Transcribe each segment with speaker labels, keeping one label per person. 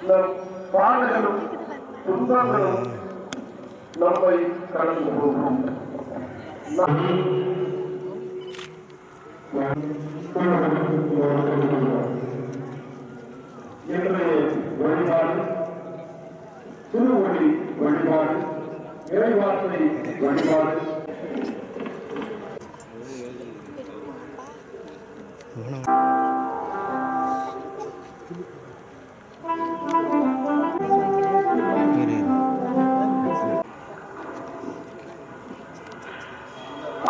Speaker 1: நம் பாடுகளும் துன்பங்களும் நம்மை கடந்து போகும். இன்றைய வழிபாடு திருவொழி வழிபாடு, இறைவார்த்தை வழிபாடு.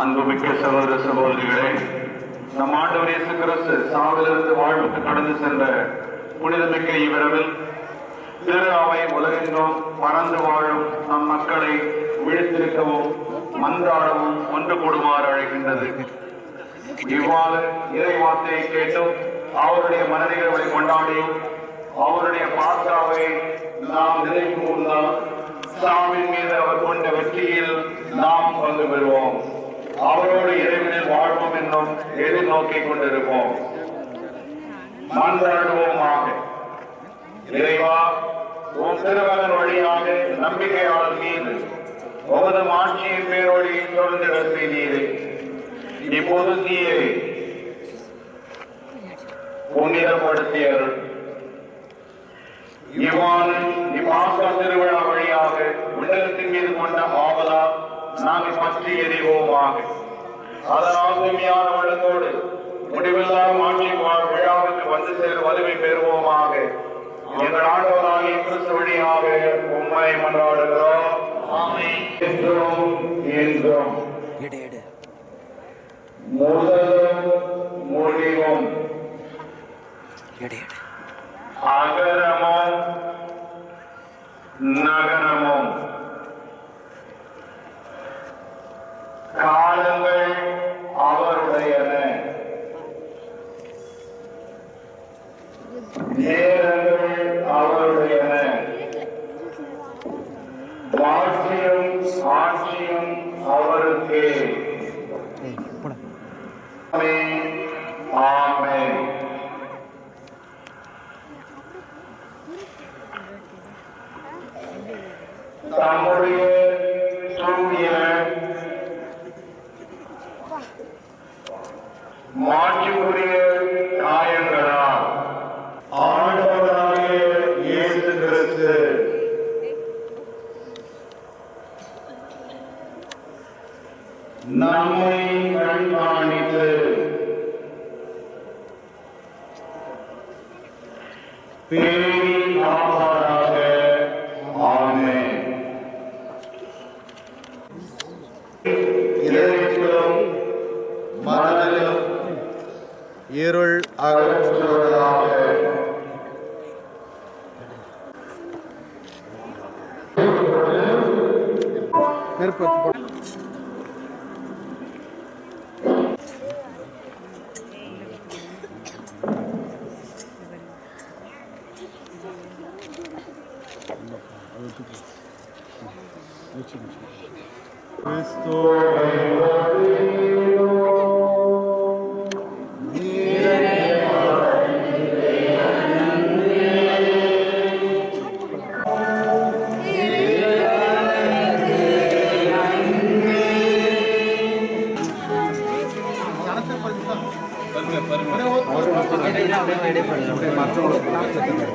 Speaker 2: அன்புமிக்க சகோதர சகோதரிகளே, நம் ஆண்டவர் இயேசு கிறிஸ்து சாவிலிருந்து வாழ்வுக்கு கடந்து சென்ற புனிதமிக்க இவ்விரவில் திரு அவை உலகெங்கும் பறந்து வாழும் நம் மக்களை விழித்திருக்கவும் மன்றாடவும் ஒன்று கூடுமாறு அழைக்கின்றது. இவ்வாறு இறை வார்த்தையை கேட்டும் அவருடைய மனதிகளை கொண்டாடியும் அவருடைய பாஸ்காவை நாம் நினைவு கூர்ந்தால் சாவின் மீது அவர் கொண்ட வெற்றியில் நாம் பங்கு பெறுவோம். அவரோடு இறைவனில் வாழ்வோம் என்னும் எதிர்நோக்கிக் கொண்டிருப்போம். மன்றாடுவோமாக. இறைவா, உன் திருமகன் வழியாக நம்பிக்கையாளர் மீது உமது ஆட்சியின் பேரொழியை தொடர்ந்திட செய்தீரே. இப்போது நீரை புனிதப்படுத்தியர்கள் இவ்வாறு இப்பாஸ்கா திருவிழா வழியாக உலகத்தின் மீது கொண்ட ஆவலா நாங்கள் பற்றி எறிவோமாக. அதனால் தூய்மையான உள்ளத்தோடு முடிவில்லா மாற்றி விழாவுக்கு வந்து சேர வலிமை பெறுவோமாக. எங்கள் ஆண்டவராகிய கிறிஸ்து வழியாக உம்மை மன்றாடுகிறோம். என்றும் என்றும் முதலும் முடிவும் அகரமும் நகரமும் காலங்கள் அவருடையன, நேரங்கள் அவருடையன, வாழ்க்கையும் ஆட்சியும் அவருக்கே. ஆமென். தம்முடைய தூய மாட்சிக்குரிய காயங்களால் ஆண்டவராகிய இயேசு கிறிஸ்து நம்மை கண்காணித்து பேணி காப்பாராக. ஆமென். இதயத்திலும் மனதிலும்
Speaker 3: இருள்
Speaker 2: அகற்றுவதாக.
Speaker 3: நெருப்பு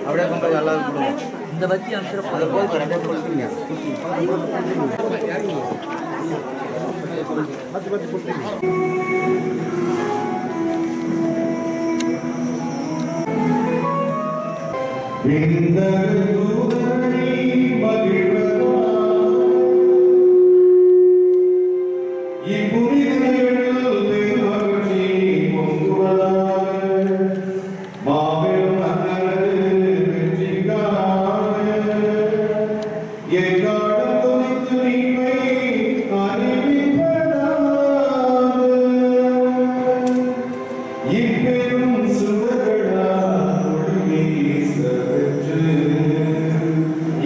Speaker 3: அப்படியே கொண்டு எல்லாரும் இந்த பத்தி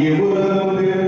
Speaker 1: இவ்வுலகம்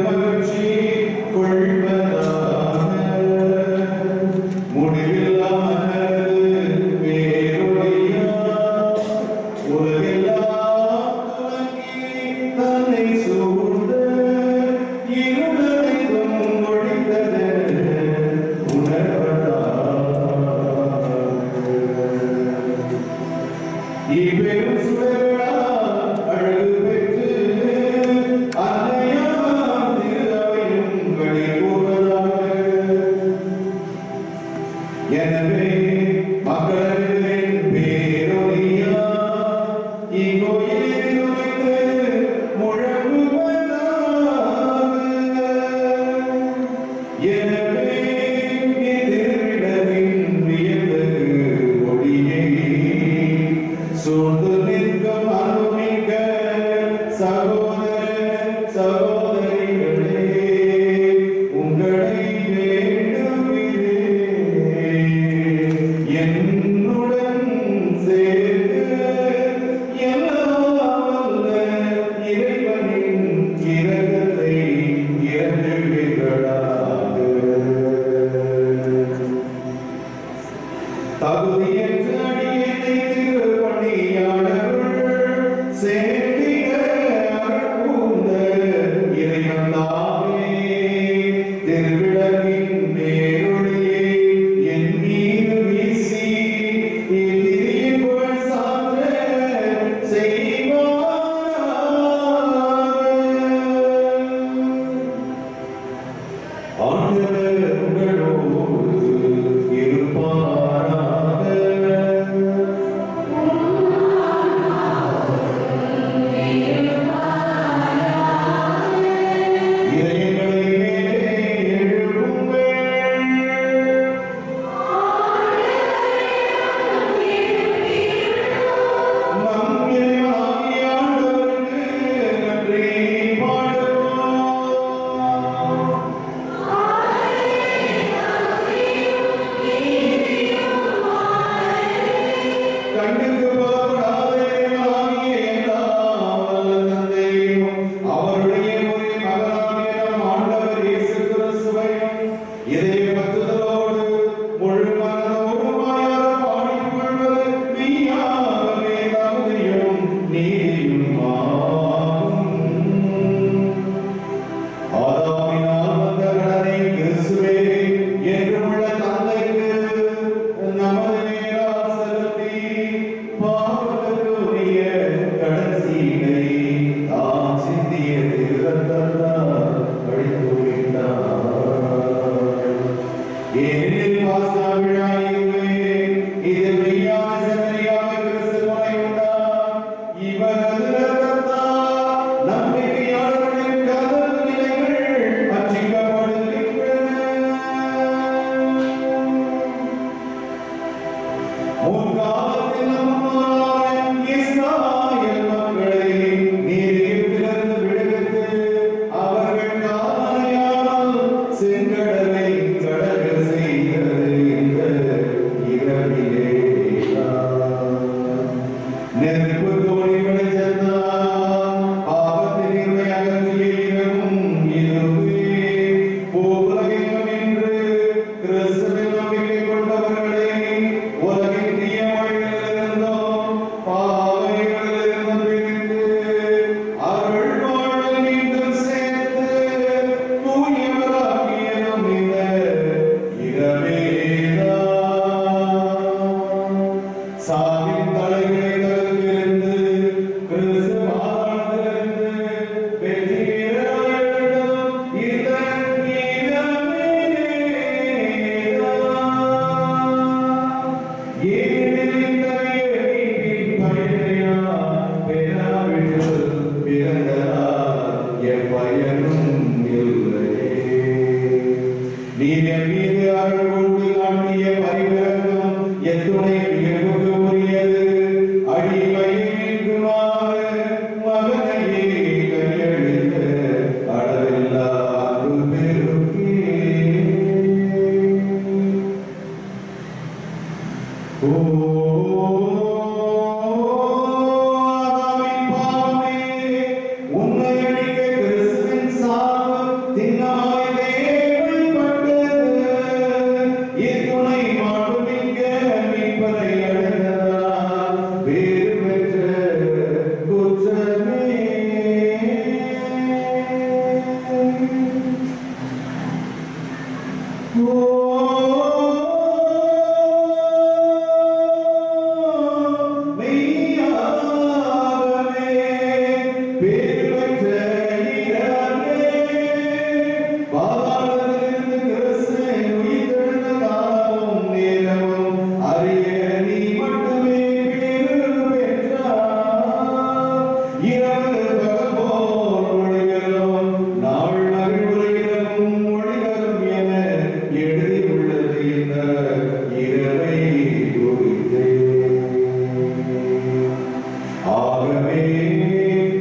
Speaker 4: ஆகவே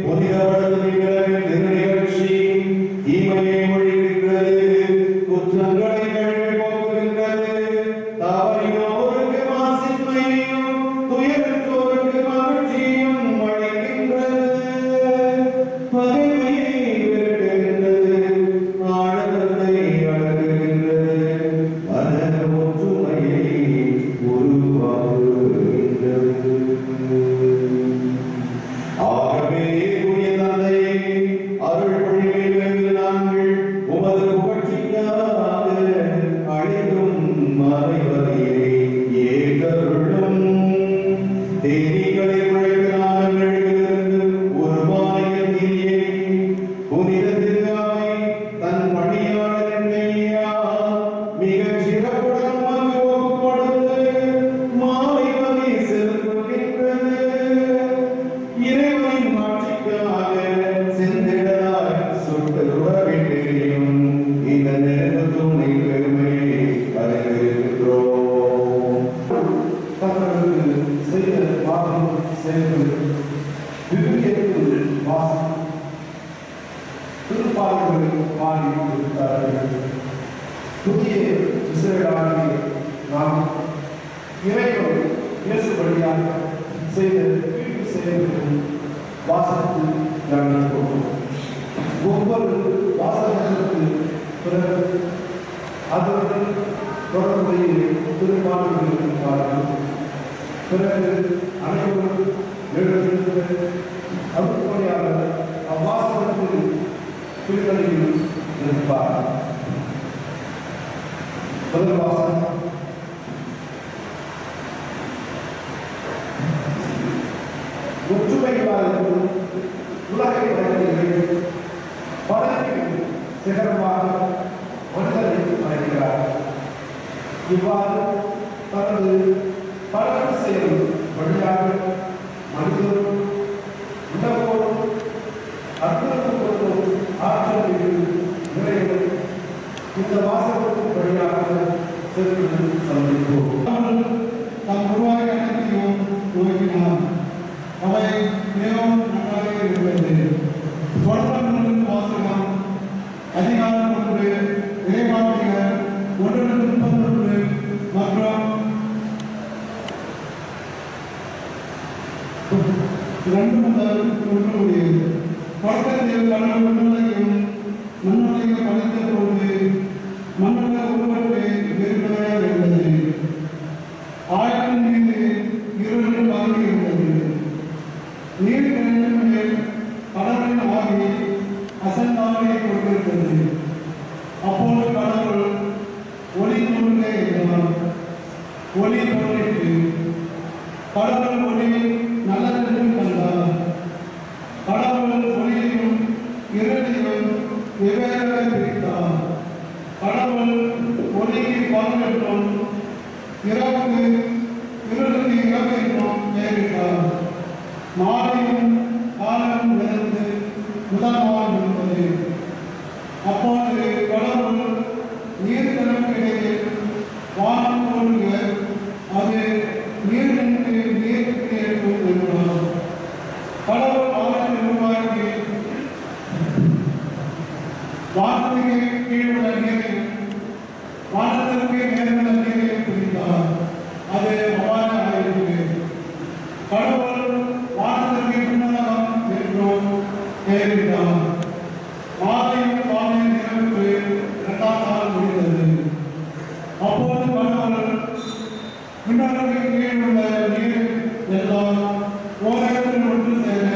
Speaker 4: புதிய
Speaker 1: புதிய இஸ்ரவேலாகிய நாம் இறைவன் இயேசு வழியாக செய்த தீர்ப்பு செயல்களும் வாசகத்து தியானிப்போம். ஒவ்வொரு வாசகத்திற்கு பிறகு அதனுடன் தொடர்புடைய திருப்பாடல்களுக்கு பாருங்கள். பிறகு அனைவரும் எழுதியிருக்கிற அருட்பணியாக அவ்வாசகத்தில் திருத்தலையில் இருப்பார். முதல் வாசகம் ஒற்றுமையாக உலகை படைக்கிறது படைப்பின் சிகரமாக மனிதனை படைக்கிறார். இவ்வாறு தனது படைப்பு செயல் வழியாக மனிதரும் உணவோடும் அற்புதத்தோடும் ஆற்றல் நிறைவு இந்த வாசகத்தின் வழியாக சென்று சந்திப்போம். நாம் உருவாக அனைத்தையும் துவக்கினார். அவை மிகவும் நன்றாக இருக்கிறது. தொடர்ந்து வாசகம் அதிகாரம் 1 இறைவாக்கினர் 1:31 மற்றும் 2 முதல் 1 முடிய தொடக்கத்தில் கடவுள் மண்ணுலகையும் மண்ணுலகை படைத்த பொழுது மண்ணுலக உருவத்தை வெறுமையாக இருந்தது. ஆழத்தின் மீது இருள் பரவி இருந்தது. நீர் கிணற்றின் மேல் கடலின் ஆவி அசந்தாவியை கொண்டிருந்தது. அப்போது கடவுள் ஒளி தோன்றுக என்றார். ஒளி தோன்றிற்று. கடவுள் ஒளி நல்லதென்று கண்டார். கடவுள் ஒளியையும் இருளையும் வெவ்வேறாக பிரித்தார். கடவுள் ஒளிக்கு பகல் என்றும் இரவுக்கு இருளுக்கு இரவு என்றும் பெயரிட்டார். மாலையும் காலமும் நிறைந்து முதல் நாள் இருந்தது. அப்போது கடவுள் நீர்த்தனுக்கு இடையே வானம் தோன்றுக, அது நீரிற்கு நீருக்கு ஏற்கும் என்றார். கடவுள் வானத்தை உருவாக்கி வானத்துக்கு கீழுள்ள நீரையும் வானத்திற்கு மேலுள்ள நீரையும் பிரித்தார். அது அவ்வாறு ஆயிற்று. கடவுள் வானத்திற்கு விண்ணகம் என்றும் பெயரிட்டார். மாலையும் காலையும் இரவுக்கு 2ஆம் நாள் முடிந்தது. அப்போது கடவுள் விண்ணகத்திற்கு கீழுள்ள நீர் எல்லாம் ஓரிடத்தில் ஒன்று சேர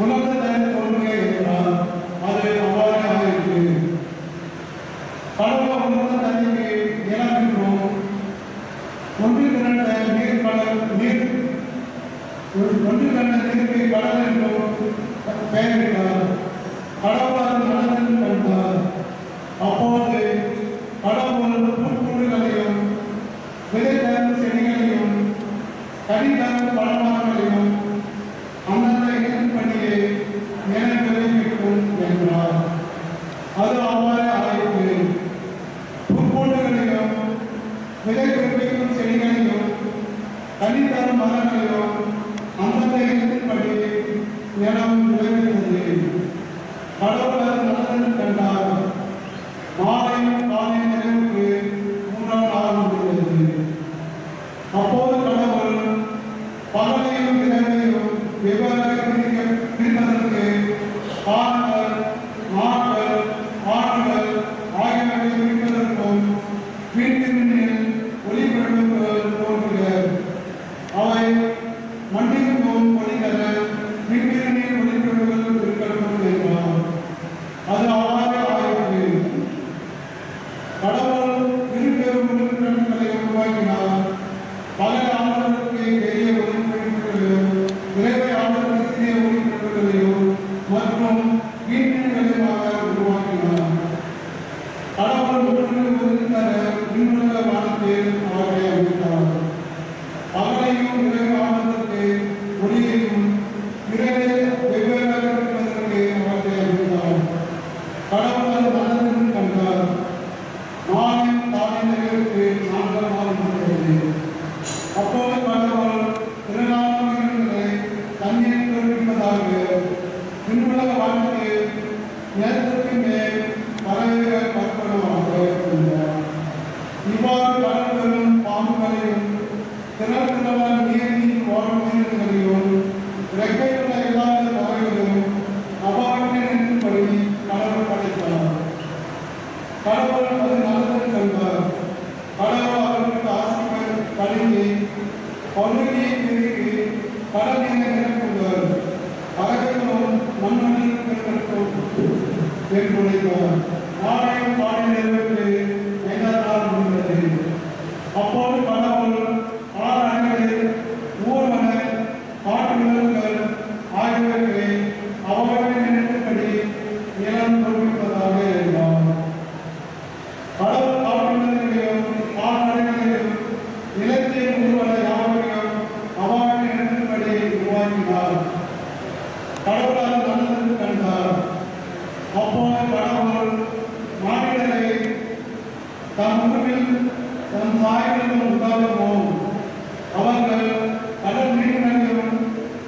Speaker 1: உலகத்தை தோன்றுக என்றார். அது அவ்வாறு ஆயிற்று. கடவுள் உலக தண்ணிக்கு நிலம் என்றும் ஒன்றில் இரண்ட நீர் கடல் நீர் ஒன்றில் இரண்ட நீருக்கு கடல் என்றும் பெயரிட்டார். கடவுள் அது நல்லதென்று கண்டார். அப்போது கடவுள் புற்கூடுகளையும் விதைத்தரும் செடிகளையும் கனிதரும் பழமரங்களையும் அந்தந்த இனப்படியே எனக்கு விளைவிக்கும் என்றார். அது அவ்வாறு ஆயிற்று. புற்கூடுகளையும் விதை பிறப்பிக்கும் செடிகளையும் கனிதரும் மரங்களையும் அந்தந்த இனத்தின்படி நிலம் விளைவித்தது. வானத்தை நேரத்திற்கு மேல் பறவைகள் கற்பனமாக இருந்தார். இவ்வாறு கடல்களும் பாம்புகளையும் திரளான நீரில் வாழும் உயிரினங்களையும் இறக்கையுள்ள எல்லா பறவைகளும் அபாயத்தில் நிற்கும்படி கடவுள் படைத்தார். கடவுள் அது நல்லது கண்டார். கடவுள் அவர்களுக்கு ஆசிரியர் கழுவி பல்வெளியை பெருகி கடல் நீரை நிரப்புங்கள், பறவைகளும் மண்ணில் பெருக்கட்டும் என்று உரைத்தார். ஆலயம் பாடி நிறைவேற்றி 5ஆம் நாள் முடிந்தது. அப்போது கடவுள் ஆறு அணைகளில் ஊர்வன காட்டு விலங்குகள் ஆகியவற்றை அவர்களின் நினைத்தபடி நிலம் தொகுப்பதாக இருந்தார். கடவுள் காட்டு விலங்குகளையும் கால்நடைகளையும் நிலத்தில் ஊர்வன யாவரையும் அவர்களின் நினைத்தபடி உருவாக்கினார். கடவுள் அது நல்லது கண்டார். அப்போது கடவுள் மானிடரை தம் உருவில் தம் சாயலிலும் உண்டாகுவோம். அவர்கள் கடல் மீன்களையும்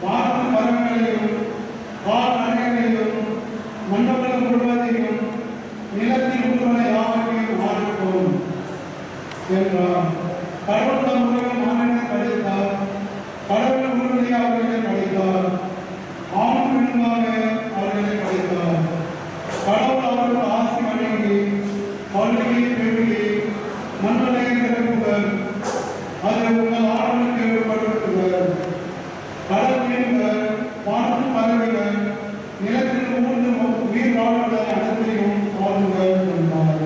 Speaker 1: வானத்து பறவைகளையும் கால் அணைகளையும் மண்டபம் முழுவதையும் நிலத்தில் உருவன யாவரையும் ஆடுவோம் என்றார். கடவுள் தம் உருவில் மானிடரை படைத்தார். கடவுள் உருவதை அவர்களை படைத்தார். ஆணும் பெண்ணுமாக அவர்களை படைத்தார். கடவுள் அவர்கள் ஆசி வழங்கி பல்வெளியை பெருகி மண்ணுலகை நிரப்புவர், அதை உங்கள் ஆளுநருக்கு ஏற்படுத்துவர். கடல் மீன்கள் வானத்து பறவைகள் நிலத்தில் ஊர்ந்து உயிர் வாழ்வுகளை அனைத்தையும் ஆளுங்கள் என்றார்.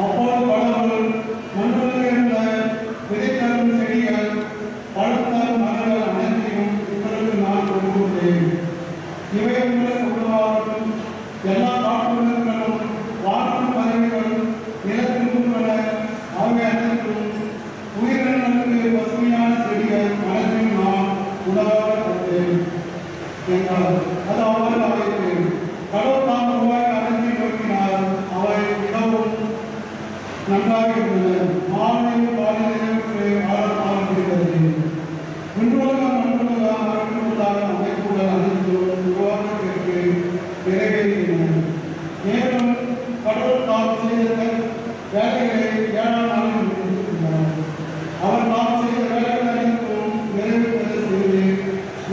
Speaker 1: அப்போது கடவுள் மண்ணுலகில் இருந்த விதைத்தரும் செடிகள் பழுத்தரும் மரங்கள் அனைத்தையும் உங்களுக்கு நான் கொடுக்கிறேன். இவை உங்களுக்கு உருவாகும். எல்லா காட்டுகளும் வானம் பறவைகளும் நிலத்தில் உட்பட அவை அனைத்தும் உயிரினங்களுக்கு பசுமையான செடிகள் அனைத்தையும் நான் உணவாக தந்தேன் என்றார். அது அவர்கள் அவைக்கு கடவுள் தாம் உருவாக்கி அனைத்தையும் நோக்கினார். அவை மிகவும் நன்றாக இருந்தன. மாலையும் பாலியலும் ஆழமாக இருக்கிறது. விண்ணுலகம் மண்ணுலகம் மரங்களுக்கான அமைப்புகள் அனைத்தும் உருவாக்கத்திற்கு நிறைவேறின. மேலும் கடவுள் தாம் செய்த வேலைகளை 7ஆம் நாளில் முடித்திருந்தார். அவர் தாம் செய்த வேலைகள் அனைத்தும் நிறைவேற்ற செய்து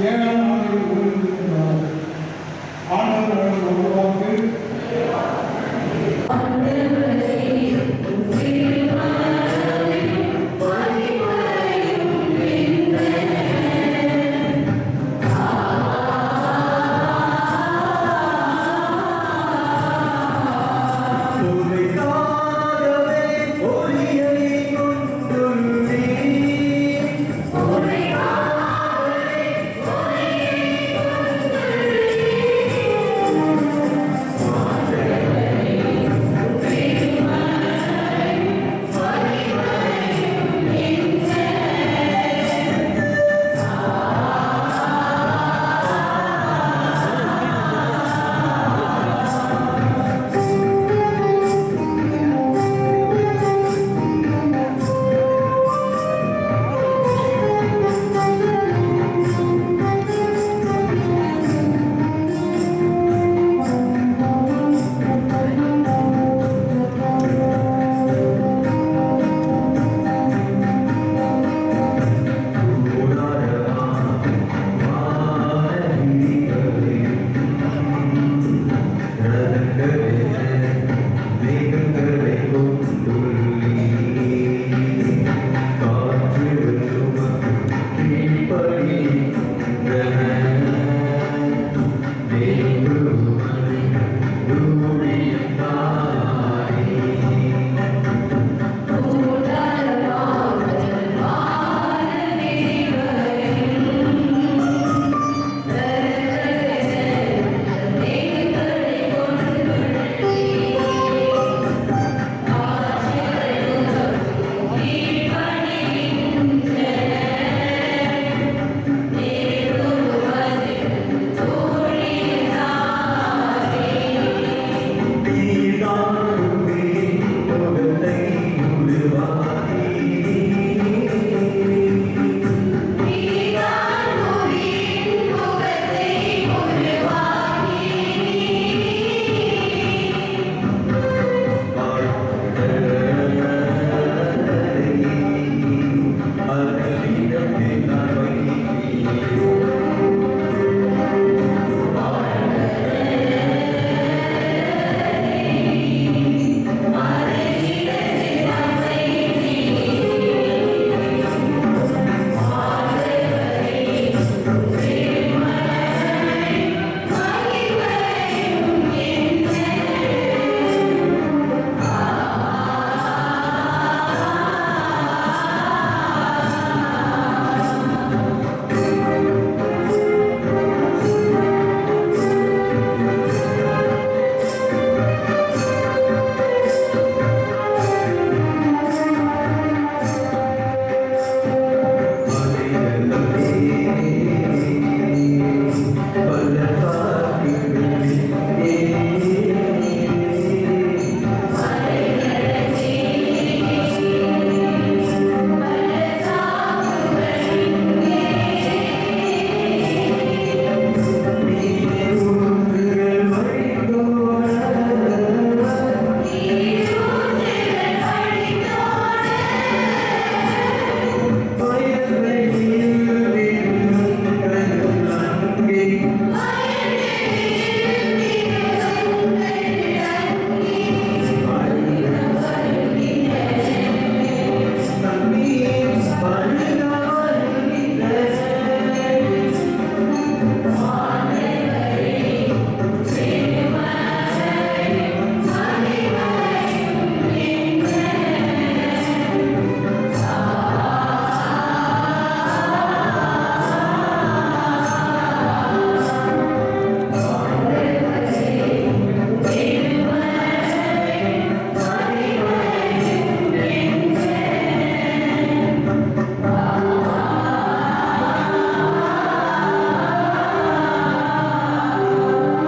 Speaker 1: 7ஆம் நாளில் முடித்திருந்தார். ஆண்டவர் உருவாக்கு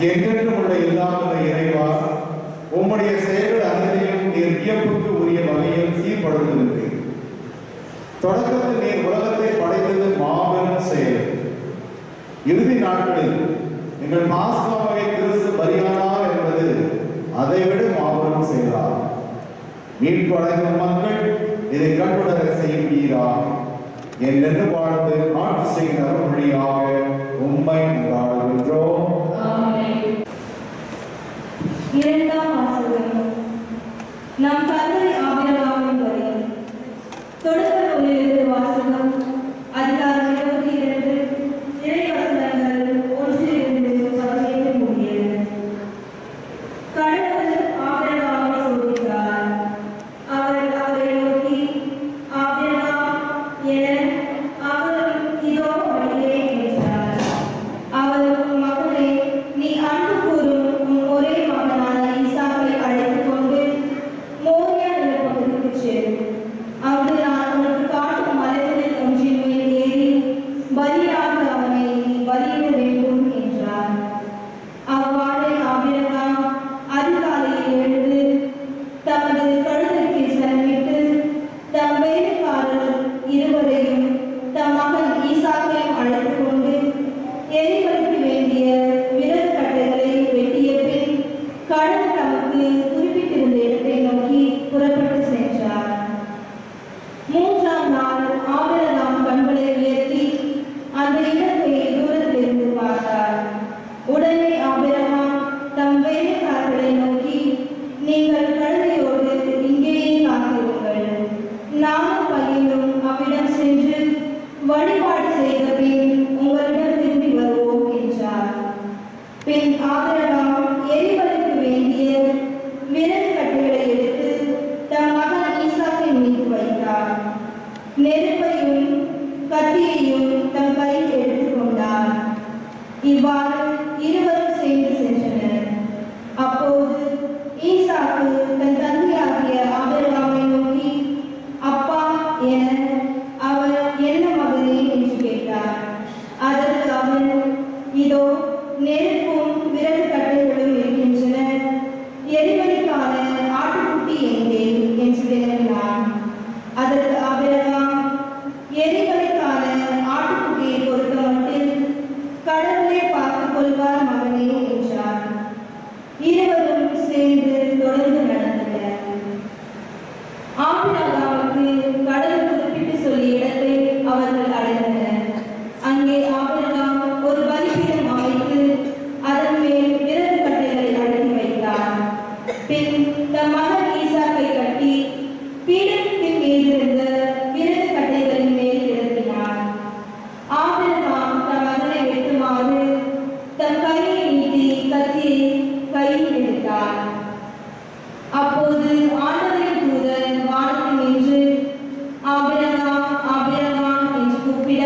Speaker 1: என்றென்றும் உள்ள இல்லாத இறைவா, உம்முடைய செயல்கள் அனைத்தையும் நீர் வியப்புக்கு உரிய வகையில் சீர்படுத்துகின்றீர். தொடக்கத்தில் நீர் உலகத்தை படைத்தது மாபெரும் செயல். இறுதி நாட்களில் எங்கள் மாஸ்காவை கிறிஸ்து பலியானார் என்பது அதைவிட மாபெரும் செயலாகும். மீட்பு அடைந்த மக்கள் இதை கண்டுணர செய்வீராக. என்னென்று வாழ்ந்து ஆட்சி செய்கிற வழியாக உம்மை கொண்டாடுகின்றோம்.
Speaker 4: இரண்டாம் வாசகம். நம் தந்தை ஆபிரகாமின் வழி. தொடக்க நூலிலிருந்து வாசகம். அதிகாரம் 22 இறைவசனங்கள் 1-17 முடிய. கடவுள் ஆபிரகாமை சோதித்தார். அவர் அவரை நோக்கி, ஆபிரகாம் என, அவரும் இதோ வழியே என்றார். அவர், மகனே, நீ அன்பு கூறும் உன் ஒரே மகனான ஈசாக்கை அழைத்துக் கொண்டு மோரியா நிலப்பகுதிக்குச் செல். அங்கு நான் உனக்கு காட்டும் மலைகளில் ஒன்றின் மேல் ஏறி பலியாக அவனை நீ பலியிட வேண்டும் என்றார். அவ்வாறே ஆபிரகாம் அதிகாலையில் எழுந்து தமது கழுதைக்கு செலவிட்டு தம் வேலைக்காரர் இருவரையும் தம் மகன் ஈசாக்கையும் அழைத்துக் கொண்டு எரிபலிக்கு வேண்டிய விறகு கட்டைகளை வெட்டிய பின் கடவுள் தமக்கு குறிப்பிட்டிருந்த இடத்தை நோக்கி புறப்பட்டு சென்றார். மூன்றாம் நாள் ஆபிரகாம் கண்களை உயர்த்தி அந்த இடத்தை தூரத்திலிருந்து பார்த்தார். உடனே ஆபிரகாம் தம் வேலைக்காரர்களை நோக்கி, நீங்கள் கழுதையோடு இங்கேயே காத்திருங்கள், நானும் பையனும் அவ்விடம் சென்று வழிபாடு செய்த பின் உங்களிடம் திரும்பி வருவோம் என்றார். பின் ஆபிரகாம் எரிபலிக்கு வேண்டிய விறகு கட்டைகளை எடுத்து தம் மகன் ஈசாக்கின் மீது வைத்தார். நெருப்பையும் கத்தியையும் தம் கையில் எடுத்துக் கொண்டார். இவ்வாறு இருவரும் சேர்ந்து சென்றனர். அப்போது ஈசாக்கு தன் தந்தையாகிய ஆபிரகாமை நோக்கி, அப்பா என. அவர், என்ன மகனே என்று கேட்டார். அதற்கு அவன், இதோ நெருப்பும் விறகு கட்டைகளும் இருக்கின்றன, எரிபலிக்கான ஆட்டுக்குட்டி எங்கே என்று வினவினான். அதற்கு ஆபிரகாம், எரிபலிக்கான ஆட்டுக்குட்டியை பொறுத்த மட்டில் கடவுளே பார்த்துக் கொள்வார் மகனே என்றார். இருவரும் சேர்ந்து தொடர்ந்து நடந்தனர். ஆபிரகாமுக்கு கடவுள் குறிப்பிட்டு சொல்லிய இடத்தை அவர்கள் அடைந்தனர். அங்கே ஆபிரகாம் ஒரு பலிபீடம் அமைத்து அதன் மேல் விறகு கட்டைகளை அடுக்கி வைத்தார். பின் தம் மகன் ஈசாக்கை கட்டி பீடத்தின் மீதிருந்த விறகு கட்டைகளின் மேல் கிடத்தினார். ஆபிரகாம் தம் மகனை வெட்டுமாறு தம் கையை நீட்டி கத்தியை கையில் எடுத்தார். அப்போது ஆண்டவரின் தூதர் வானத்தில் நின்று, ஆபிரகாம் ஆபிரகாம் என்று கூப்பிட,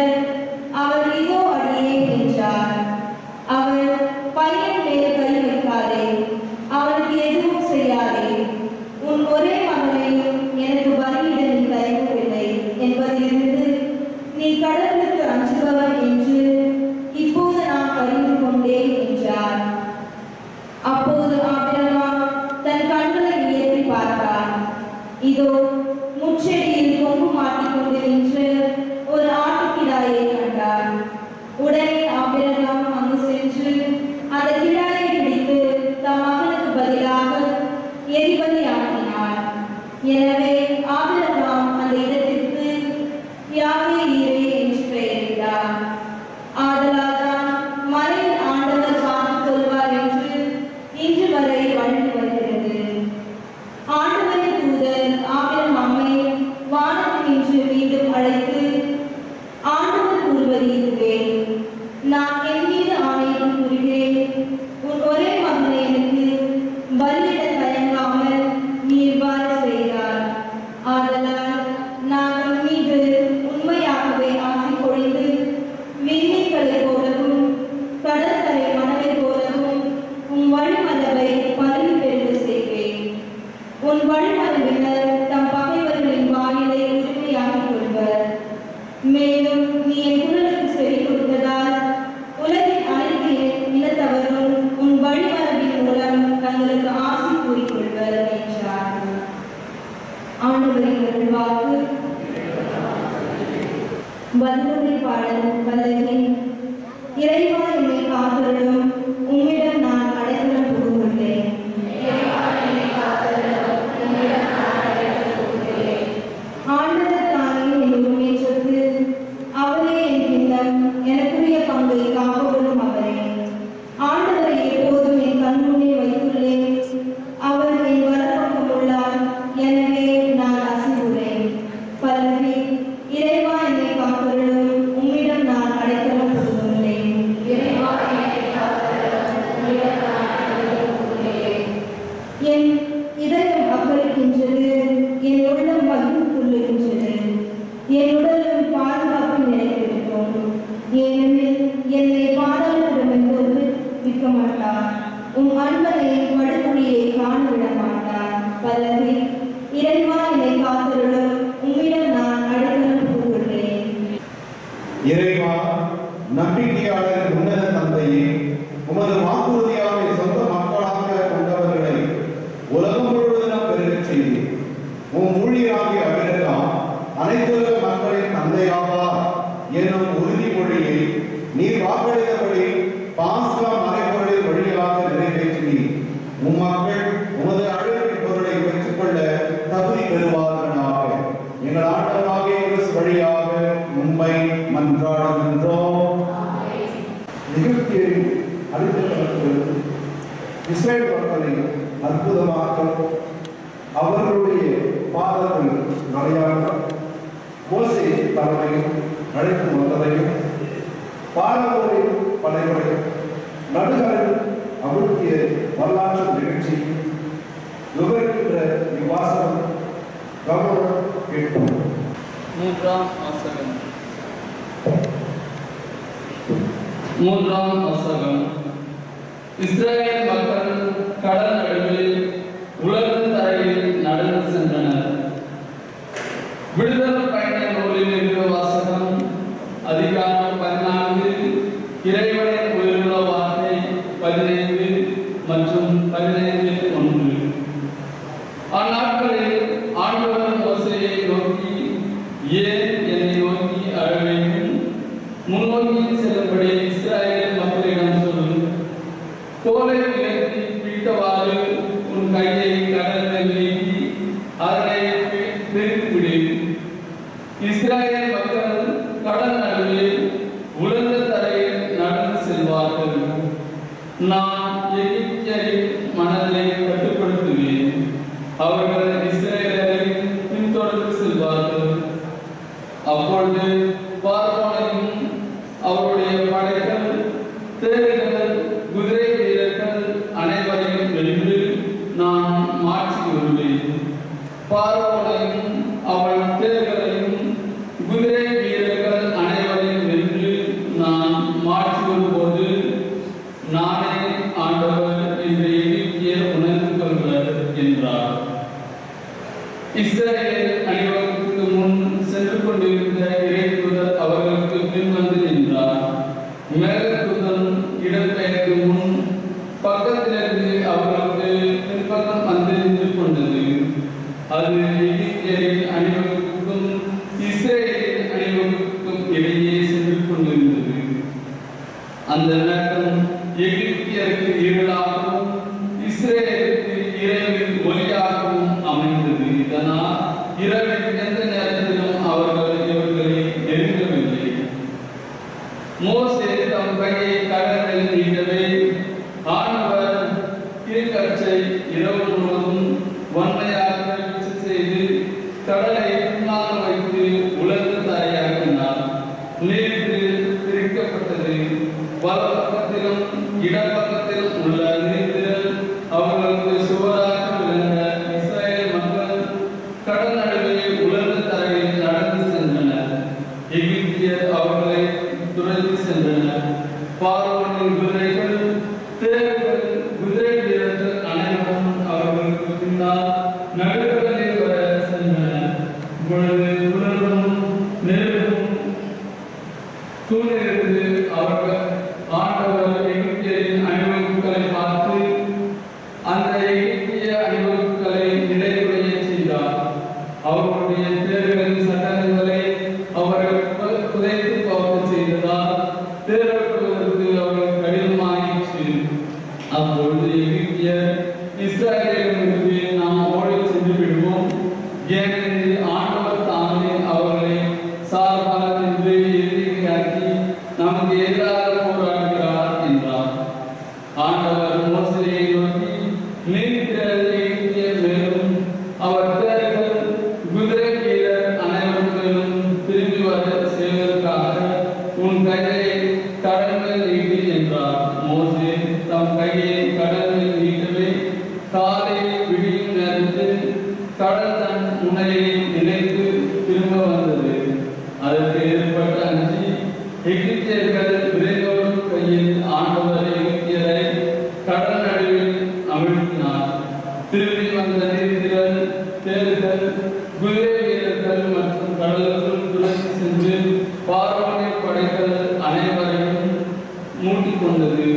Speaker 4: அவர், இதோ அடியேன் என்றார். அவர், பையன் மேல் கை வைக்காதே, அவனுக்கு எதுவும் செய்யாதே, உன் ஒரே மகனையும் எனக்கு பலியிட நீ தயங்கவில்லை என்பதிலிருந்து நீ கடவுளுக்கு அஞ்சுபவன் என்று இப்போது நான் அறிந்து கொண்டேன் என்றார். அப்போது ஆபிரகாம் தன் கண்களை உயர்த்தி பார்த்தார். இதோ முச்செடியில் கொம்பு மாட்டிக்கொண்டு நின்று ஒரு ஆட்டுக்கிடாயை கண்டார். உடனே ஆபிரகாம் அங்கு சென்று அந்த கிடாயை பிடித்து தம் மகனுக்கு பதிலாக எரிபலி ஆக்கினார். எனவே ஆபிரகாம் அந்த இடத்திற்கு யாவே ஈரே என்று பெயரிட்டார். ஆதலால்தான் மலையில் ஆண்டவர் பார்த்துக் கொள்வார் என்று இன்று வரை வழங்கி வருகிறது. ஆண்டவரின் தூதர் ஆபிரகாம் வல்லமை பாடல் பல்லவி. இறைவா என்னை காத்தருளும், உம்மிடம் நான் அடைக்கலம் புகுந்துள்ளேன். ஆண்டவர் தானே என் உரிமை சொத்து, அவரே என் பின்னம், எனக்குரிய பங்கை காப்பவரும் அவரே. ஆண்டவரை எப்போதும் என் கண்முன்னே வைத்துள்ளேன், அவர் என் வலப்பக்கம் உள்ளார், எனவே நான் அசைவுறேன். பல்லவி. இறைவா என்னை காத்தருளும், உம்மிடம் நான் அடைக்கலம் புகுந்துள்ளேன். என் இதயம் அக்களிக்கின்றது, என் உள்ளம் மகிழ்ந்து கொள்ளுகின்றது, என் உடலும் பாதுகாப்பு நிலைத்திருக்கும். ஏனெனில் என்னை பாதாளத்திடமிருந்து விற்க மாட்டார், உம் அன்பரை படுகொலியை காண விட மாட்டார். பல்லவி. இறைவா என்னை காத்தருளும், உம்மிடம் நான் அடைக்கலம் புகுந்துள்ளேன்.
Speaker 1: இறைவா, நம்பிக்கையாளர் உன்னத தந்தையே, உமது வாக்குறுதியாவை சொந்த மக்களாக கொண்டவர்களை உலகம் முழுவதும் பெருகச் செய்து உம் ஊழியராகிய அபிரகாம் அனைத்துலக மக்களின் தந்தையாவார் எனும் உறுதிமொழியை நீர் வாக்களித்தபடி பாஸ்கா மறைபொருளின் வழியாக நிறைவேற்றி உம் மக்கள் உமது அழைப்பின் பொருளை பெற்றுக்கொள்ள தகுதி பெறுவார்களாக. எங்கள் ஆண்டவராகிய கிறிஸ்து வழியாக உம்மை மன்றாடுகின்றோம்.
Speaker 5: எகிப்தியரின் அடித்தளத்திலிருந்து இஸ்ரேல் மக்களை அற்புதமாக அவர்களுடைய பாதங்கள் நடையாக மோசே தலைமையும் அழைத்து வந்ததையும் பாரம்பரிய படைகளையும் நடுகரில் அமுழ்த்திய வரலாற்று நிகழ்ச்சியும் விவரிக்கின்ற இவ்வாசகம் கவனம் கேட்போம்.
Speaker 6: மூன்றாம் வாசகம். இஸ்ரவேல் மக்கள் கடல் நடுவில் உலர்ந்த தரையில் நடந்து சென்றனர். விடுதலை பயண நூலில் இருக்கிற வாசகம் அதிகாரம் 14 இறைவனின் உயிருள்ள வார்த்தை 15 மற்றும் 15:1. அந்நாட்களில் ஆண்டவர் மோசேயை நோக்கி, ஏன் என்னை நோக்கி அழவையும் முன்னோக்கி செல்லும்படி இஸ்ராயேல் மக்களிடம் சொல். கோலை உயர்த்தி பிடித்தவாறு உன் கையை கடலில் நீக்கி அதனை பிரித்துவிடு. இஸ்ராயேல் மக்கள் கடல் நடுவில் உலர்ந்த தரையில் நடந்து செல்வார்கள். நான் எகிப்தியரின் மனதை கட்டுப்படுத்துவேன், அவர்கள் இஸ்ரேலரை பின்தொடர்ந்து செல்வார்கள். அப்பொழுது பார்வோனையும் அவருடைய படைகள், தேர்கள், குதிரை வீரர்கள் அனைவரையும் வென்று நான் மாற்றி வருவேன். பார்வோனையும் அவள் தேர்களையும் குதிரை வீரர்கள் அனைவரையும் வென்று நான் மாற்றி வரும்போது நானே ஆண்டவர் என்று எகிப்தியர் உணர்ந்து கொள்வர் என்றார். இஸ்ரவேல் அணிவகுப்புக்கு முன் சென்று கொண்டிருந்த இறைத்தூதர் அவர்களுக்கு பின்வந்து நின்றார். மேகதூதன் இடம்பெயர்க்கு முன் பக்கத்திலிருந்து அவர்களுக்கு பின்பக்கம் வந்து நின்று கொண்டது. அது எகிப்தியரின் அணிவகுப்புக்கும் இஸ்ரவேலின் அணிவகுப்புக்கும் இடையே சென்று கொண்டிருந்தது. அந்த நேரம் எகிப்தியருக்கு இருளாகவும் இஸ்ரேலுக்கு இரவின் ஒளியாகவும் அமைந்தது. இதனால் இரவின் எந்த நேரத்திலும் அவர்கள் இவர்களை நெருங்கவில்லை. மோசே தம் கையை கடலில் நீட்டவே ஆண்டவர் தீர்க்கச்சை இரவு முழுவதும் வன்மையாக வீழ்ச்சி செய்து கடலை பின்னாக வைத்து உலர்ந்த தரையாக்கினார். நீர் பிரிக்கப்பட்டது. வலப்பக்கத்திலும் இடப்பக்கத்திலும் உள்ள நீர்த்திரள் அவர்களுக்கு சுவராக விளங்க இஸ்ரவேல் மக்கள் கடல் நடுவே உலர்ந்த தரையில் நடந்து சென்றனர். எகிப்தியர் அவர்களை துரத்தி சென்றனர். பார்வோனின் குதிரைகள், தேர்கள், குதிரை வீரர்கள் அனைவரும் அவர்களுக்கு பின்னால் அப்பொழுது எகிப்தியர் இஸ்ரவேலிலிருந்து நாம் ஓடிச் சென்று விடுவோம், ஏனெனில் ஆண்டவர் தாமே அவர்களை சார்பாக நின்று எதிரிகளாக்கி நமக்கு எதிராக போராடுகிறார் என்றார். ஆண்டவர் மோசேயை நோக்கி, நீதித்திரள் எகிப்தியர் மேலும் அவர் தேர்கள் குதிரை வீரர் அனைவரும் திரும்பி வர செய்வதற்காக உன் கையை கடல் மேல் நீட்டு என்றார். மோசே தம் கையை கடல் மேல் நீட்டவே காலை விடியும் நேரத்தில் கடல் தன் முனையை நினைத்து திரும்ப வந்தது. அதற்கு ஏற்பட்ட அஞ்சி எகிப்தியர்கள் விரைந்தோடும் கையில் ஆண்டவர் எகிப்தியரை கடல் நடுவில் அமிழ்த்தினார். திரும்பி வந்த நீதித்திரள் தேர்கள் குதிரை வீரர்கள் மற்றும் கடலுக்குள் துளைத்து சென்று பார்வோனின் படைகள் அனைவரையும் மூட்டிக்கொண்டது.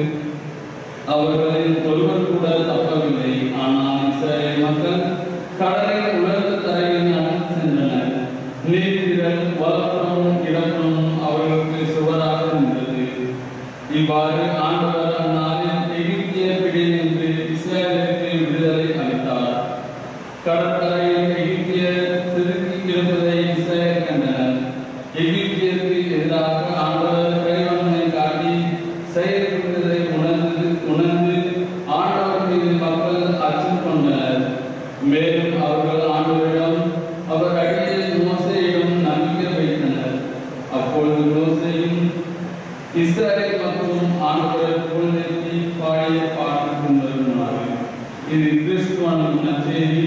Speaker 6: அவர்களில் ஒருவர் கூட தப்பவில்லை. ஆனால் இஸ்ரவேல் மக்கள் கடலில் உலர்ந்த தரையில் நடந்து சென்றனர். நீதித்திரள் வலப்புறமும் இடப்புறமும் அவர்களுக்கு சுவராக இருந்தது. இவ்வாறு ஆண்டவர் அந்நாளில் எகிப்தியர் பிடியினின்று இஸ்ரவேலுக்கு விடுதலை அளித்தார். கடற்கரையில் எகிப்தியர் செதுக்கி இருப்பதை இஸ்ரவேல் கண்டனர். எகிப்தியருக்கு எதிராக ஆண்டவர் கைவண்ணனை காட்டி செயல் புரிந்ததை உணர்ந்து ஆண்டவர் மீது மக்கள் அச்சம் கொண்டனர். மேலும் அவர்கள் ஆண்டவரிடம் அவர் அடியில் மோசேயிடம் நம்பிக்கை வைத்தனர். அப்பொழுது மோசேயும் இஸ்ரவேல் மற்றும் ஆண்டவர் புகழ்ந்தேத்தி பாடிய பாட்டு கொண்டிருந்தார்கள். இது கிறிஸ்துவான நற்செய்தி.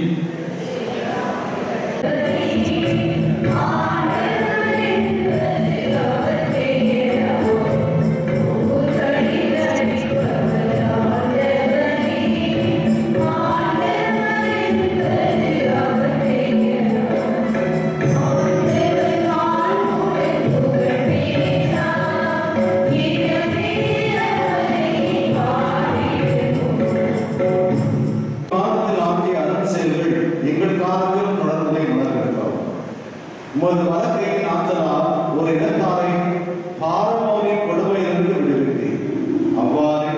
Speaker 1: காலத்தில் ஆகிய அருள் செயல்கள் எங்கள் காலத்தில் தொடர்வதை உணர்கிறோம். உமது வழக்கையின் ஆற்றலால் ஒரு இடத்தாரை பார்வோனின் கொடுமையிலிருந்து விடுவித்தீர். அவ்வாறு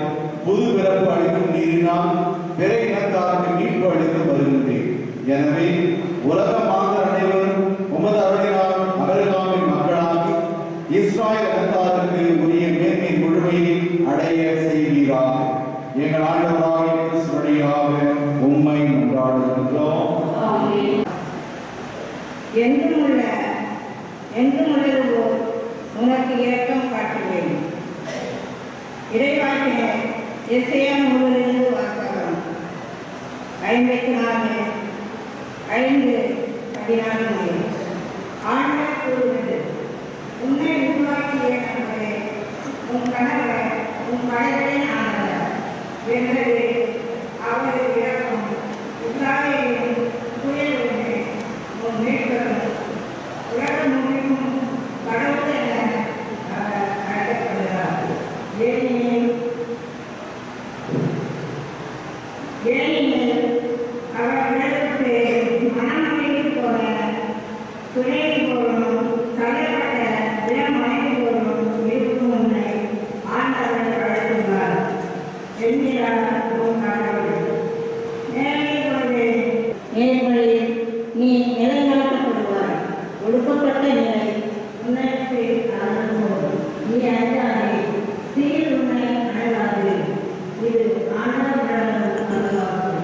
Speaker 1: புது பிறப்பு அளிக்கும் நீரினால் பிற இனத்தாருக்கு மீட்பு அளித்து வருகின்றேன். எனவே உலக மாந்தர் அனைவரும் உமது அருளினால் அபிரகாமின் மக்களாகி இஸ்ராயல் இனத்தாருக்கு உரிய மேன்மை முழுமையை அடைய செய்வீராக. எங்கள் ஆண்டவராகிய கிறிஸ்து வழியாக உம்மை கொண்டாடுகின்றோம்.
Speaker 7: என்றும் உள்ளவோர் உனக்கு இரக்கம் காட்டுவேன். இறைவாக்கிய எசேயா நூலிலிருந்து வாசகம் 54:5-14. ஆண்டவர் கூறுவது, உன்னை உருவாக்கிய நம்மளே, உன் கணவர் உன் படைகளின் ஆனவர். எனவே அவரது இரக்கம் இஸ்ராயேலின் புயலுமே உன் மீட்பரும் உலகம் முழுவதும் கடவுள் என அவர் அழைக்கப்படுகிறார். ஏனெனில் அவர் உலகத்தை மனமொழி போல துணை போலும் தலைப்பட்ட இளமனை போலும் இருக்கும் உன்னை ஆண்டவர் அழைத்துள்ளார் என்கிறார் உன் கடவுள்.
Speaker 4: நேர்வழியில் நீ நிலைநாட்டப்படுவாய். ஒடுக்கப்பட்ட நிலை உன்னைக்கு அணுகும். நீ அஞ்சாதே, தீயில் உன்னை அணுகாது. இது ஆண்டவர் அருளாகும்.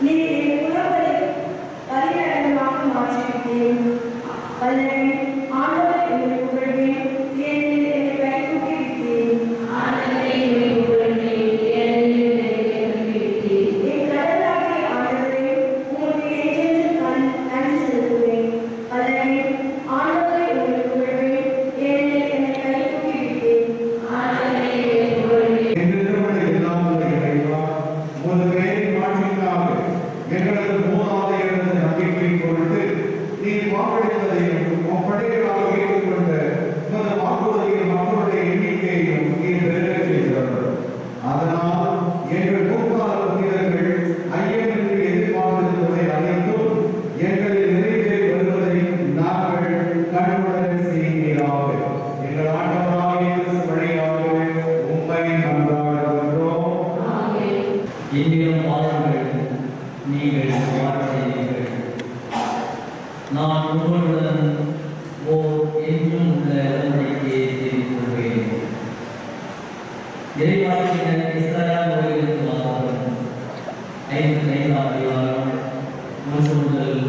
Speaker 7: நீ என் உணவை பதினடங்காக மாற்றிவிட்டேன். அல்லது ஆண்டவரை உங்களை புகழ்வேன், ஏனெனில் என்னை கைகூட்டி விட்டேன். என் கடவுளாகிய ஆண்டவரே, உமக்கு என்றென்றும் நன்றி செலுத்துவேன். அல்லது ஆண்டவரை உங்களை புகழ்வேன், ஏனெனில் என்னை கைகூட்டி விட்டேன்.
Speaker 5: எங்களது மூணாவது இடத்து நம்பிக்கை பொறுத்து நீ வாக்களித்ததையும் படைகளாக ஏற்றுக்கொண்ட உமது வாக்குறுதியின் மக்களுடைய எண்ணிக்கையையும் நீ பெருகச் செய்கிறார்கள். அதனால் எங்கள் முற்கால புனிதர்கள் ஐயமின்றி எதிர்பார்த்திருப்பதை அனைத்தும் எங்களில் நிறைவேறி வருவதை நாங்கள் கண்ணுடன் செய்கிறோம். எங்கள் ஆண்டவராகிய இயேசு வழியாக உம்மை நன்றாடுகின்றோம்.
Speaker 8: என்னிடம் வாருங்கள், நீங்கள் வாழ்க்கையீர்கள். நான் உங்களுடன் ஓர் என்றும் உள்ள உடன்படிக்கையை செய்து கொள்வேன். இறைவாக்கினர் இஸ்ராயேல் கோயிலுக்கு வாசகம் 55ஆம் அதிகாரம் 1 முதல்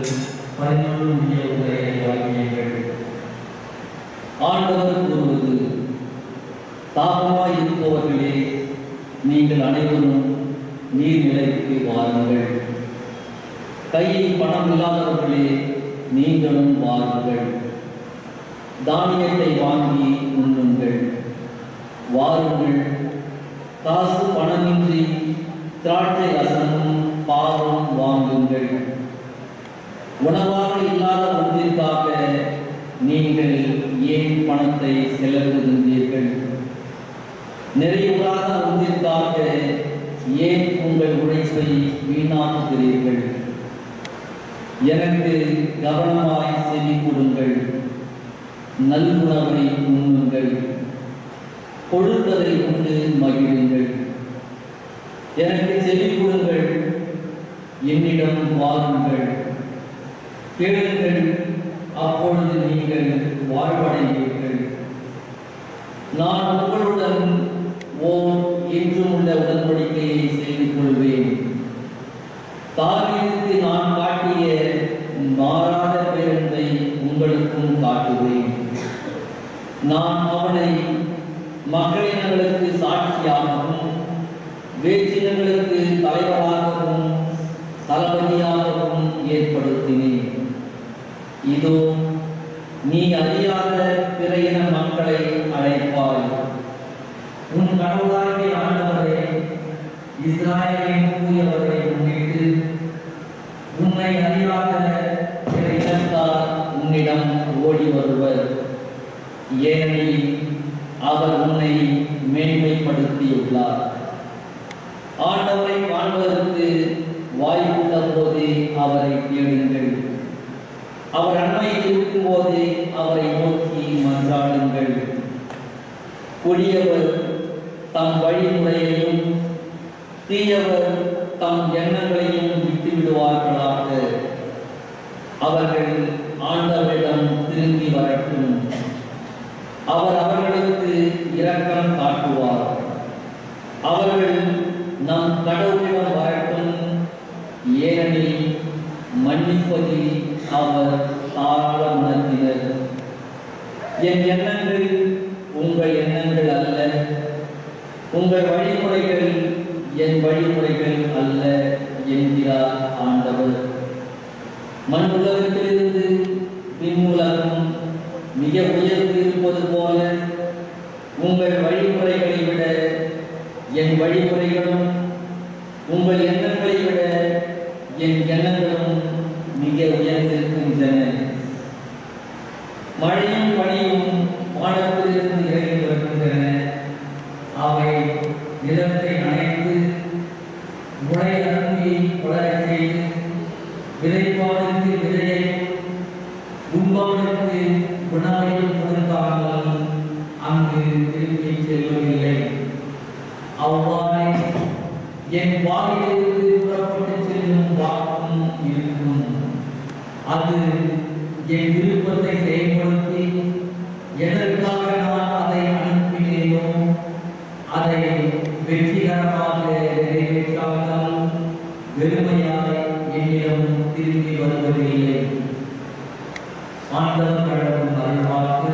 Speaker 8: 11 முடிய உள்ள இறைவாக்கியங்கள். ஆண்டவர் கூறுவது: தாகமாய் இருப்பவர்களே, நீங்கள் அனைவரும் நீர்நிலைக்கு வாருங்கள். கையில் பணம் இல்லாதவர்களே, நீங்களும் வாருங்கள். தானியத்தை வாங்கி உண்ணுங்கள். வாருங்கள், காசு பணமின்றி திராட்சை ரசமும் பாலும் வாங்குங்கள். உணவாக இல்லாத ஒன்றிற்காக நீங்கள் ஏன் பணத்தை செலவிடுகின்றீர்கள்? நிறைவுறாத ஒன்றிற்காக ஏன் உங்கள் உழைப்பை வீணாக்குகிறீர்கள்? எனக்கு கவனமாய் செவி கொடுங்கள். நல்குணவை உண்ணுங்கள். கொழுத்ததை உண்டு மகிழுங்கள். எனக்கு செவி கொடுங்கள். என்னிடம் வாருங்கள். கேளுங்கள், அப்பொழுது நீங்கள் வாழ்வடைவீர்கள். நான் உங்களுடன் ஓர் என்றும் உள்ள உடன்படிக்கையை செய்து கொள்வேன். தாவீதுக்கு நான் காட்டிய மாறாத பேரன்பை உங்களுக்கும் காட்டுவேன். நான் அவனை மக்களினங்களுக்கு சாட்சியாகவும் வேற்றினங்களுக்கு தலைவராகவும் தளபதியாகவும் ஏற்படுத்தினேன். இதோ, நீ அறியாத பிற இன மக்களை அழைப்பாய். உன் கடவுளாகிய ஆண்டவரே, இஸ்ராயேலின் தூயவரை முன்னிட்டு உன்னை அறியாத பிற இனத்தார் உன்னிடம் ஓடி வருவர். ஏனெனில் அவர் உன்னை மேன்மைப்படுத்தியுள்ளார். ஆண்டவரை காண்பதற்கு வாய்ப்புள்ள போதே அவரை தேடுங்கள். அவர் அண்மையில் இருக்கும் போதே அவரை நோக்கி மன்றாடுங்கள். கொடியவர் தம் வழிமுறையையும் தீயவர் தம் எண்ணங்களையும் விட்டுவிடுவார்களாக. அவர்கள் ஆண்டவரிடம் திரும்பி வரட்டும். அவர் அவர்களுக்கு இரக்கம் காட்டுவார். அவர்கள் நம் கடவுளிடம் வரட்டும். ஏனெனில் மன்னிப்பதில் அவர் தாராள மனத்தினர். என் எண்ணங்கள் உங்கள் எண்ணங்கள் அல்ல, உங்கள் வழிமுறைகள் என் வழிமுறைகள் அல்ல என்கிறார் ஆண்டவர். மண் உலகத்திலிருந்து விண்ணுலகம் மிக உயர்ந்து இருப்பது போல உங்கள் வழிமுறைகளை விட என் வழிமுறைகளும், உங்கள் எண்ணங்களை விட என் எண்ணங்களும் மிக உயர்ந்திருக்கின்றன. மழையும் பனியும் வானத்திலிருந்து இறங்கி வருகின்றன. அவை நிலத்தை நனைத்து முளை அருந்தியை வளரச் செய்து விதைப்பானுக்கு விதையையும் உண்பவனுக்கு உணவையும் கொடுத்தாலும் அங்கு திரும்பி செல்வதில்லை. அவ்வாறே என் வாயிலிருந்து புறப்பட்டு செல்லும் வாக்கும் இருக்கும். அது என் விருப்பத்தை செயல்படுத்தி எதற்காக நான் அதை அனுப்பினேனோ அதை வெற்றிகரமாக நிறைவேற்றாமல் வெறுமையாய் வருவது இல்லை. ஆண்டவர் கடவுள் அருள்வாக்கு.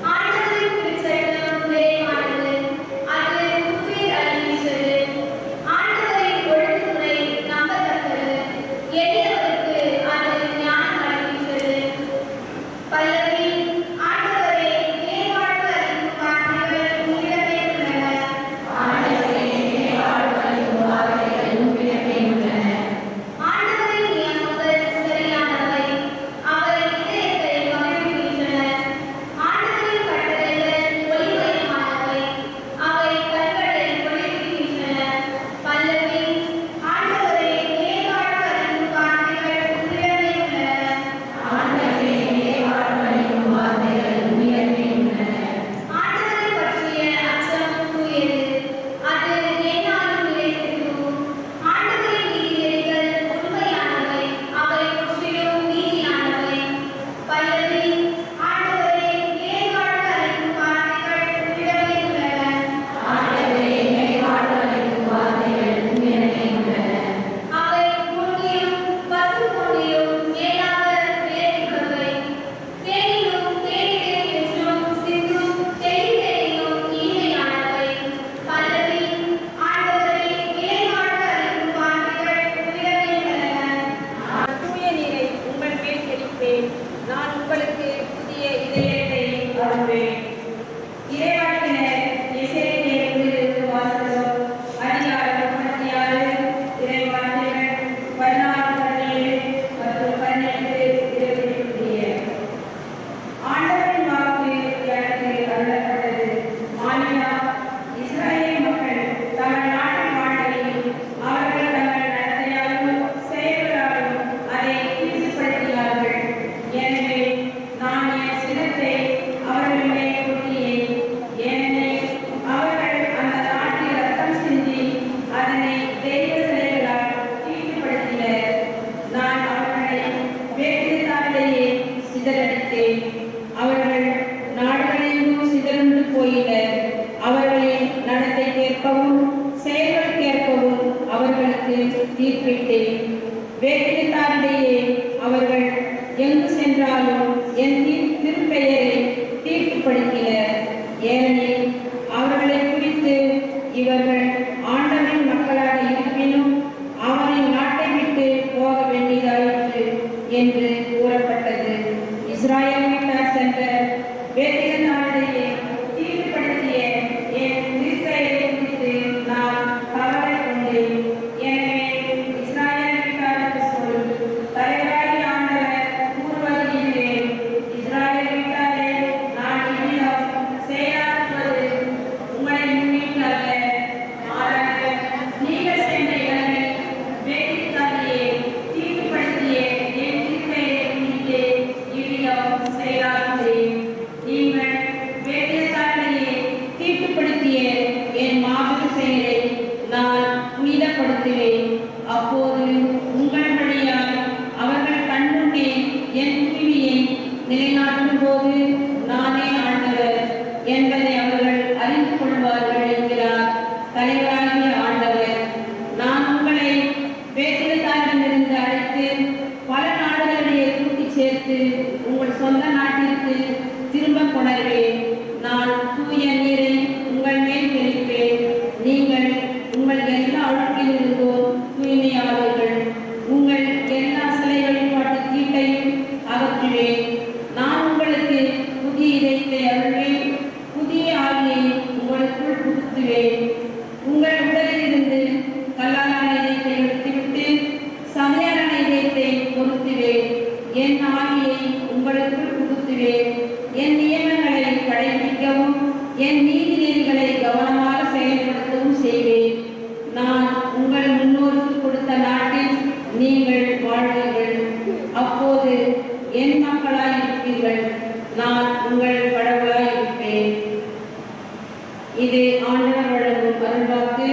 Speaker 7: ஆண்டவரின் திருச்செல்வம்
Speaker 4: என்பதை அவர்கள் அறிந்து கொள்வார்கள் என்கிறார் தலைவராகிய ஆண்டவர். நான் உங்களை வேற்றிடத்தாரிடமிருந்து அழைத்து பல நாடுகளிடையே கூட்டிச் சேர்த்து உங்கள் சொந்த நாட்டிற்கு திரும்ப கொணர்வேன். நான் தூய நீரை உங்கள் மேல் தெளிப்பேன். நீங்கள் உங்கள் எல்லா அழுக்கிலிருந்தும் தூய்மையாவீர்கள். உங்கள் எல்லா சிலை வழிபாட்டு தீட்டையும் அகற்றுவேன். நான் உங்களுக்கு புதிய இதயத்தை அருள்வேன். புதிய ஆவியை உங்களுக்குள் புகுத்துவேன். உங்கள் உடலிலிருந்து கல்லாலான இதயத்தை எடுத்துவிட்டு சமையலான இதயத்தை பொருத்துவேன். என் ஆவியை உங்களுக்குள் புகுத்துவேன். என் நியமங்களை கடைபிடிக்கவும் என் நீதி நெறிகளை கவனமாக செயல்படுத்தவும் செய்வேன். நான் உங்கள் முன்னோருக்கு கொடுத்த நாட்டில் நீங்கள் வாழ்வீர்கள். அப்போது என் மக்களாய் இருப்பீர்கள். நான் உங்கள் கடவுளாய் இருப்பேன். இது ஆண்டவர் வழங்கும் அருள்வாக்கு.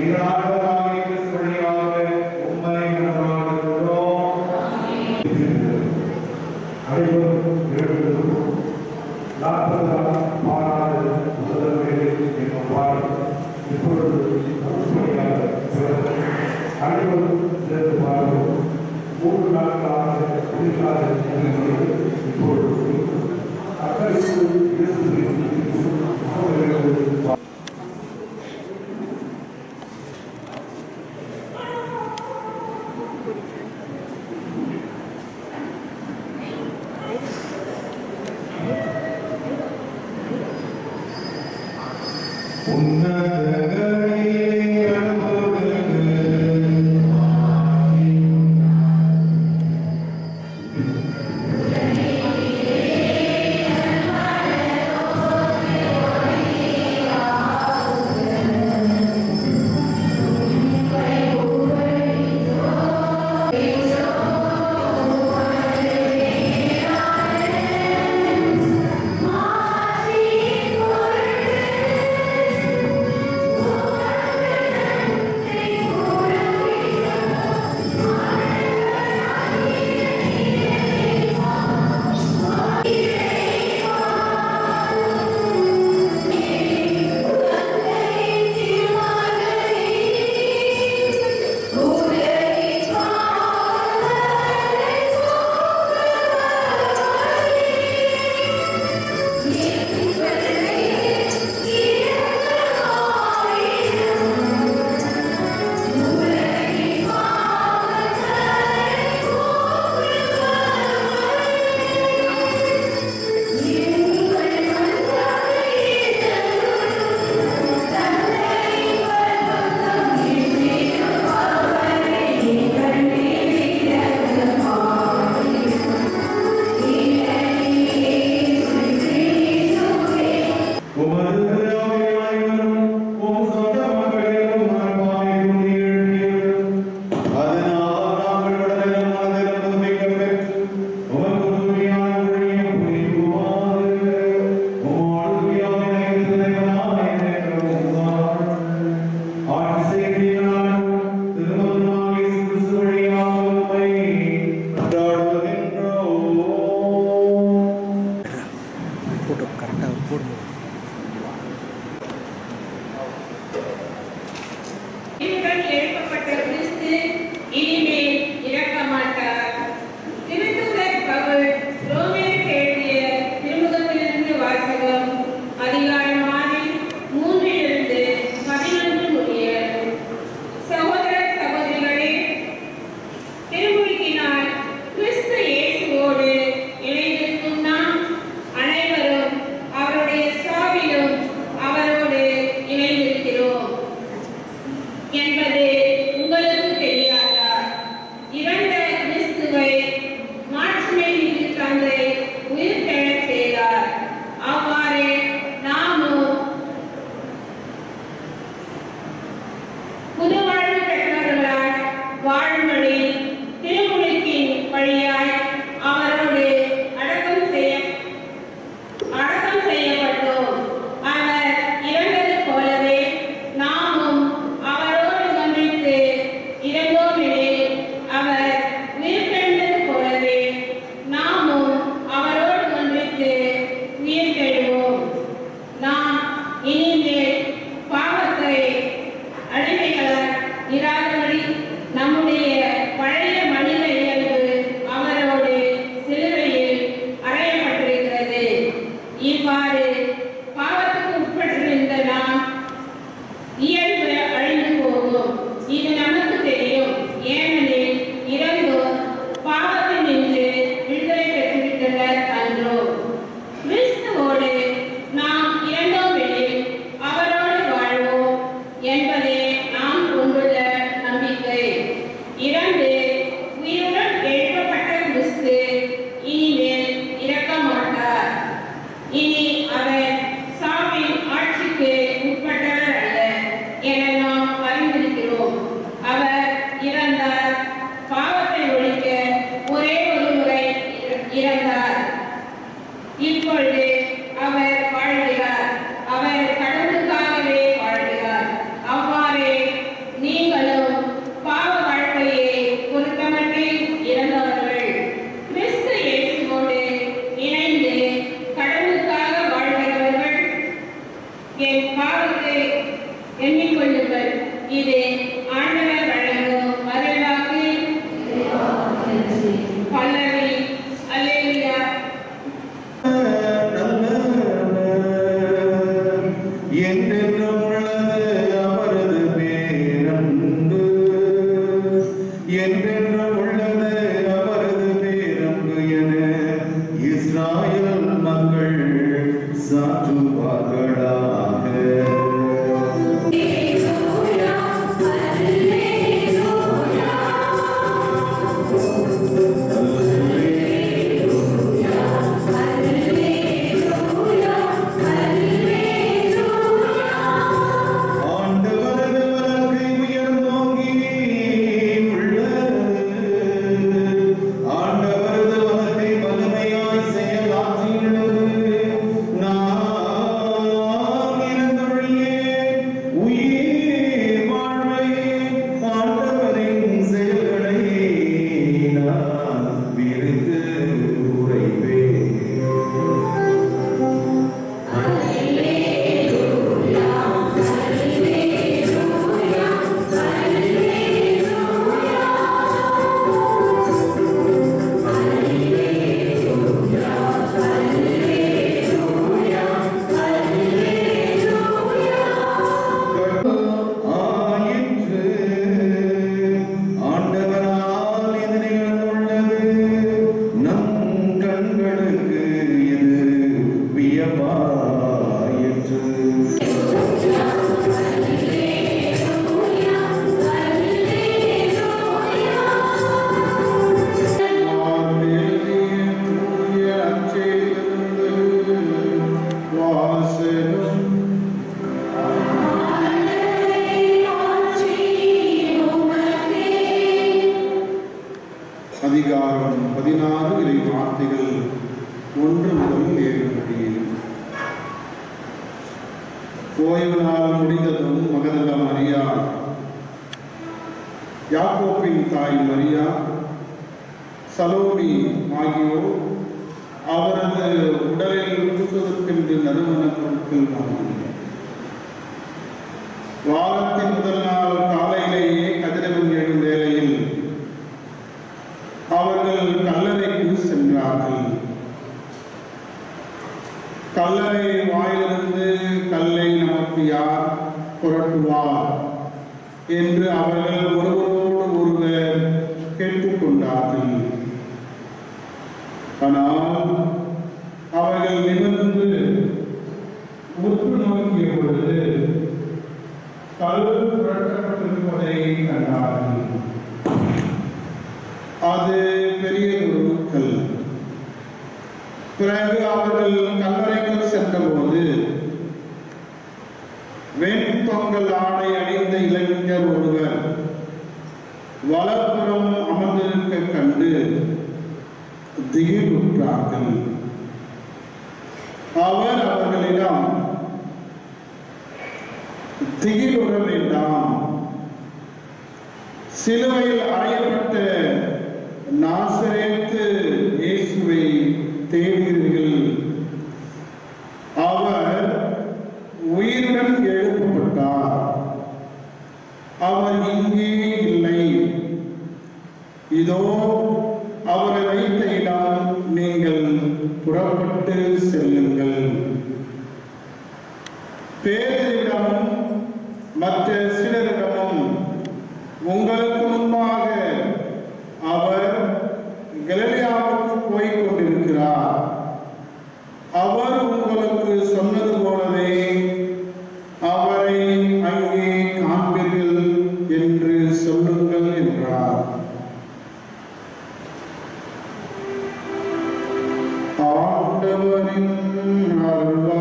Speaker 5: எங்கள் ஆண்டவராகிய கிறிஸ்து வழியாக உம்மை நம்புகிறோம். அனைவரும் எழுந்திருக்கும் 40 பாராது முதல்வர்களே என்னும் பாடல் இப்பொழுது முழுமையாக அனைவரும் சேர்ந்து பாடுவோம். 3 நாட்களாக புதிதாக இப்பொழுது அக்கறைக்கு
Speaker 4: பாவ வாழ்க்கையை பொறுத்தமட்டில் இறந்தவர்கள் கிறிஸ்து இயேசுவோடு நன்றி. பல்லவி அல்லேலூயா.
Speaker 1: என்றென்றும் உள்ளது அவரது பேரன்பு, என்றென்றும் உள்ளது அவரது பேரன்பு என இஸ்ராயேல் மக்கள் சாற்றுவார்களாக. ஆண்டவரது வலக்கை உயர்ந்தோங்கி உள்ளது, ஆண்டவரது வலக்கை வலிமையாய் செயலாற்றியுள்ளது. நான் இறந்தொழியேன், உயிர் வாழ்வை ஆண்டவரின் செயல்களை நான் விரிந்து உரைப்பேன். ஆயிற்று, ஆண்டவரால் இது நிகழ்ந்துள்ளது, நம் கண்களுக்கு இது வியப்பாயிற்று. வாசகம் அதிகாரம் 16 இறை வார்த்தைகள் 1 முதல் 7 முடிய. ஓய்வு நாள் முடிந்ததும் மகதல மரியா, யாக்கோப்பின் தாய் மரியா, சலோமி ஆகியோர் அவரது உடலில் பூசுவதற்கென்று நறுமண பொருட்கள் வாங்கினர். வாரத்தின் முதல் நாள் காலையிலேயே கதிரவன் எழும் வேளையில் அவர்கள் கல்லறைக்கு சென்றார்கள். கல்லறை வாயிலிருந்து கல்லை நமக்கு யார் புரட்டுவார் என்று அவர்கள் ஒருவரோடு ஒருவர் கேட்டுக்கொண்டார்கள். ஆனால் அவர்கள் நிமிர்ந்து உற்று நோக்கிய பொழுது கல் புரட்டப்பட்டிருப்பதை கண்டார்கள். அது பெரியதொரு கல். பிறகு அவர்கள் கல்லறைக்கு சென்றபோது வெண்பொங்கல் ஆடை அணிந்த இளைஞர் ஒருவர் வலப்புறம் அமர்ந்திருக்க கண்டு திகிலுற்றார்கள். அவர் அவர்களிடம், திகிலுற வேண்டாம், சிலுவையில் அறையப்பட்ட நாசரேத்து இயேசுவை தேடுகிறீர்கள். அவர் உயிருடன் எழுப்பப்பட்டார். அவர் இங்கே இல்லை. இதோ அவரை வைத்த இடம், நீங்கள் புறப்பட்டு செல்லுங்கள். பேதரிடமும் மற்ற சிலரிடமும் உங்களுக்கு முன்பாக அவர் கலிலேயாவுக்கு போய்க் கொண்டிருக்கிறார். அவர் உங்களுக்கு சொன்னது போலவே அவரை அங்கே காண்பீர்கள் என்று சொல்லுங்கள் என்றார். ஆண்டவரின் அருள்வாக்கு.